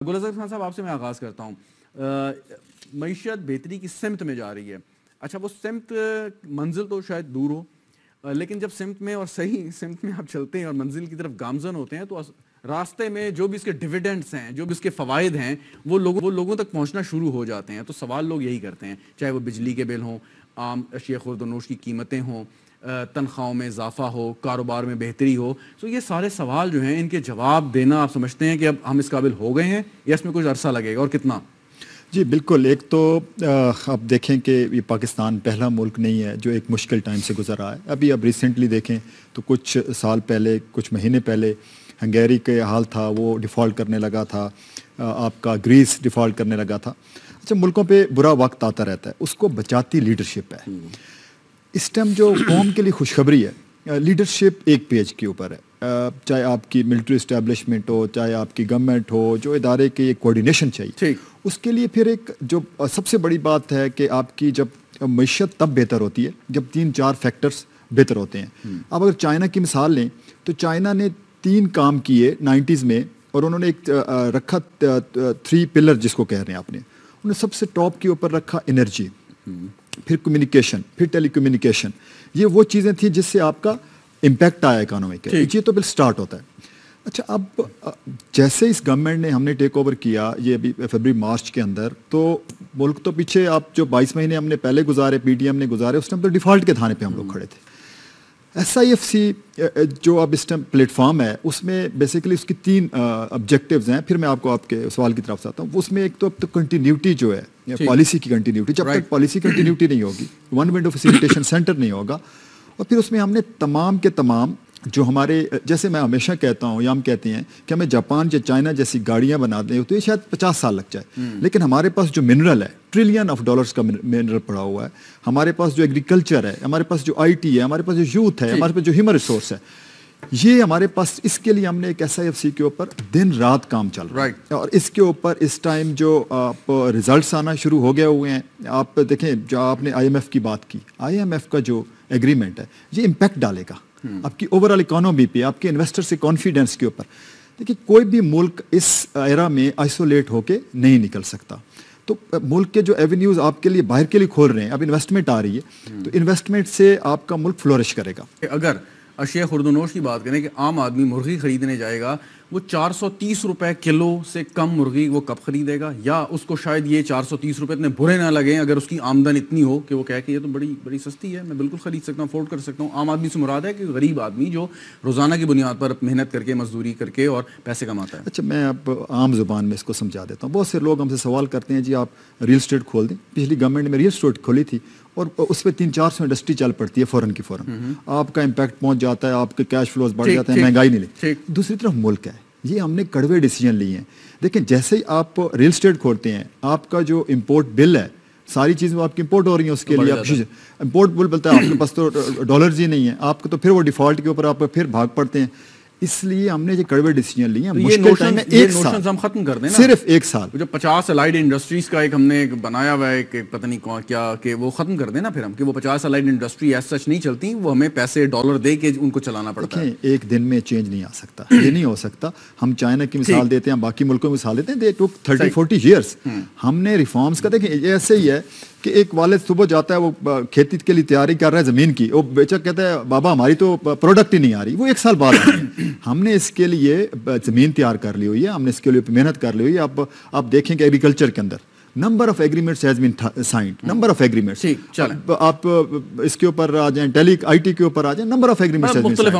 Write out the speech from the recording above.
گل اظہر خان صاحب آپ سے میں آغاز کرتا ہوں. معیشت بہتری کی سمت میں جا رہی ہے. اچھا وہ سمت منزل تو شاید دور ہو لیکن جب سمت میں اور صحیح سمت میں آپ چلتے ہیں اور منزل کی طرف گامزن ہوتے ہیں تو راستے میں جو بھی اس کے ڈیویڈنڈس ہیں جو بھی اس کے فوائد ہیں وہ لوگوں تک پہنچنا شروع ہو جاتے ہیں. تو سوال لوگ یہی کرتے ہیں چاہے وہ بجلی کے بل ہوں, عام اشیاء خورد و نوش کی قیمتیں ہوں, تنخواہوں میں اضافہ ہو, کاروبار میں بہتری ہو. تو یہ سارے سوال جو ہیں ان کے جواب دینا آپ سمجھتے ہیں کہ اب ہم اس قابل ہو گئے ہیں یا اس میں کچھ عرصہ لگے گا اور کتنا؟ جی بالکل. ایک تو آپ دیکھیں کہ یہ پاکستان پہلا ملک نہیں ہے جو ایک مشکل ٹائم سے گزر رہا ہے. اب ریسنٹلی دیکھیں تو کچھ سال پہلے, کچھ مہینے پہلے ہنگیری کے حال تھا, وہ ڈیفالٹ کرنے لگا تھا, آپ کا گریس ڈیفالٹ کرنے لگا تھا. اچھا ملکوں پہ برا وقت آتا رہتا ہے, اس کو بچاتی لیڈرشپ ہے. اس ٹائم جو قوم کے لیے خوشخبری ہے, لیڈرشپ ایک پیج کے اوپر ہے. چاہے آپ کی ملٹری اسٹیبلشمنٹ ہو, چاہے آپ کی گورنمنٹ ہو, جو ادارے کی ایک کوارڈینیشن چاہیے, اس کے لیے پھر ایک جو سب سے بڑی بات ہے کہ آپ کی جب معیشت تب بہتر ہوتی ہے جب 3-4 فیکٹرز بہتر ہوتے ہیں. اب اگر چائنا کی مثال لیں تو چائنا نے 3 کام کیے 90s میں, اور انہوں نے ایک رکھا 3 پلر جس کو کہہ رہے ہیں آپ نے. انہوں نے سب سے ٹاپ کے اوپر رکھا انرجی, پھر کمیونیکیشن, پھر ٹیلی کمیونیکیشن. یہ وہ چیزیں تھیں جس سے آپ کا امپیکٹ آیا اکانومی کا. یہ تو بل سٹارٹ ہوتا ہے. اچھا اب جیسے اس گورنمنٹ نے ہم نے ٹیک اوور کیا یہ ابھی فیبرری مارچ کے اندر, تو ملک تو پیچھے آپ جو 22 مہینے ہم نے پہلے گزارے, پی ڈی ایم نے گزارے, اس ٹائم تو ڈیفالٹ کے تھانے پہ ہم لوگ کھڑے تھے. SIFC جو اب اس ٹائم پلیٹ فارم ہے اس میں بیسیکلی اس کی 3 آبجیکٹیوز ہیں. پھر میں آپ کو آپ کے سوال کی طرف سے آتا ہوں. اس میں ایک تو اب تو کنٹینیوٹی جو ہے پالیسی کی کنٹینیوٹی, جب تک پالیسی کنٹینیوٹی نہیں ہوگی, ون ونڈو فیسیلیٹیشن سینٹر نہیں ہوگا. اور پھر اس میں ہم نے تمام کے تمام جو ہمارے, جیسے میں ہمیشہ کہتا ہوں یا ہم کہتے ہیں کہ ہمیں جاپان یا چائنا جیسی گاڑیاں بنا دیں تو یہ شاید 50 سال لگ جائے, لیکن ہمارے پاس جو منرل ہے, ٹریلین آف ڈالرز کا منرل پڑا ہوا ہے, ہمارے پاس جو ایگریکلچر ہے, ہمارے پاس جو IT ہے, ہمارے پاس جو یوتھ ہے, ہمارے پاس جو ہیومن ریسورس ہے, یہ ہمارے پاس, اس کے لیے ہم نے ایک SIFC کے اوپر دن رات کام چل رہا ہے. اور اس کے اوپر اس ٹائم جو آپ ریزلٹس آنا شروع ہو گئے ہوئے ہیں. آپ دیکھیں جو آپ نے IMF کی بات کی, IMF کا جو ایگریمنٹ ہے یہ امپیکٹ ڈالے گا آپ کی اوور آل اکانومی پہ, آپ کے انویسٹر سے کانفیڈنس کے اوپر. دیکھیے کوئی بھی ملک اس ایرا میں آئسولیٹ ہو کے نہیں نکل سکتا. تو ملک کے جو ایونیوز آپ کے لیے باہر کے لیے کھول رہے ہیں, اب انویسٹمنٹ آ رہی ہے تو انویسٹمنٹ سے آپ کا ملک فلورش کرے گا. اگر اشیاء خورد و نوش کی بات کریں کہ عام آدمی مرغی خریدنے جائے گا, وہ 430 روپے کلو سے کم مرغی وہ کب خریدے گا؟ یا اس کو شاید یہ 430 روپے اتنے برے نہ لگیں اگر اس کی آمدن اتنی ہو کہ وہ کہے کہ یہ تو بڑی سستی ہے, میں بالکل خرید سکتا ہوں, افورڈ کر سکتا ہوں. عام آدمی سے مراد ہے کہ غریب آدمی جو روزانہ کی بنیاد پر محنت کر کے, مزدوری کر کے اور پیسے کماتا ہے. اچھا میں اب عام زبان میں اس کو سمجھا دیتا ہوں. بہت سے لوگ ہم سے سوال کرتے ہیں جی آپ ریل اسٹیٹ کھول دیں. پچھلی گورنمنٹ میں ریل اسٹیٹ کھولی تھی اور اس پہ 300-400 انڈسٹری چل پڑتی ہے فوراً کی فوراً. آپ کا امپیکٹ پہنچ جاتا ہے, آپ کے کیش فلوز بڑھ جاتے ہیں, مہنگائی نہیں لگتی. دوسری طرف ملک ہے, یہ ہم نے کڑوے ڈیسیجن لیے ہیں. دیکھیں جیسے ہی آپ ریل اسٹیٹ کھولتے ہیں, آپ کا جو امپورٹ بل ہے, ساری چیزیں آپ کی امپورٹ ہو رہی ہیں, اس کے لیے آپ امپورٹ بل بولتا ہے آپ کے پاس تو ڈالرز ہی نہیں ہیں آپ کو, تو پھر وہ ڈیفالٹ کے اوپر آپ پھر بھاگ پڑتے ہیں. اس لیے ہم نے یہ کڑوے ڈیسیجن لیے ہیں. مشکل ٹائم میں 1 سال ہم ختم کر دیں نا, صرف 1 سال. جو 50 الائڈ انڈسٹریز کا ایک ہم نے بنایا ہوا ہے کہ پتہ نہیں کیا, کہ وہ ختم کر دیں نا پھر ہم, کہ وہ 50 الائڈ انڈسٹری ایز سچ نہیں چلتی, وہ ہمیں پیسے ڈالر دے کے ان کو چلانا پڑتا ہے. ایک دن میں چینج نہیں آ سکتا, یہ نہیں ہو سکتا. ہم چائنا کی مثال دیتے ہیں, باقی ملکوں کی مثال دیتے ہیں, دے ٹوک 30-40 ایئرس. ہم نے ریفارمس کا, دیکھیں یہ ایسے ہی ہے کہ ایک والد صبح جاتا ہے, وہ کھیتی کے لیے تیاری کر رہا ہے زمین کی, وہ بیچا کہتا ہے بابا ہماری تو پروڈکٹ ہی نہیں آ رہی, وہ 1 سال بعد آ رہی ہے. ہم نے اس کے لیے زمین تیار کر لی ہوئی ہے, ہم نے اس کے لیے محنت کر لی ہوئی ہے. آپ دیکھیں کہ ایگریکلچر کے اندر number of agreements has been signed, number of agreements. آپ اس کے اوپر آ جائیں, ٹیلی IT کے اوپر آ جائیں, نمبر آف ایگریمنٹس مختلف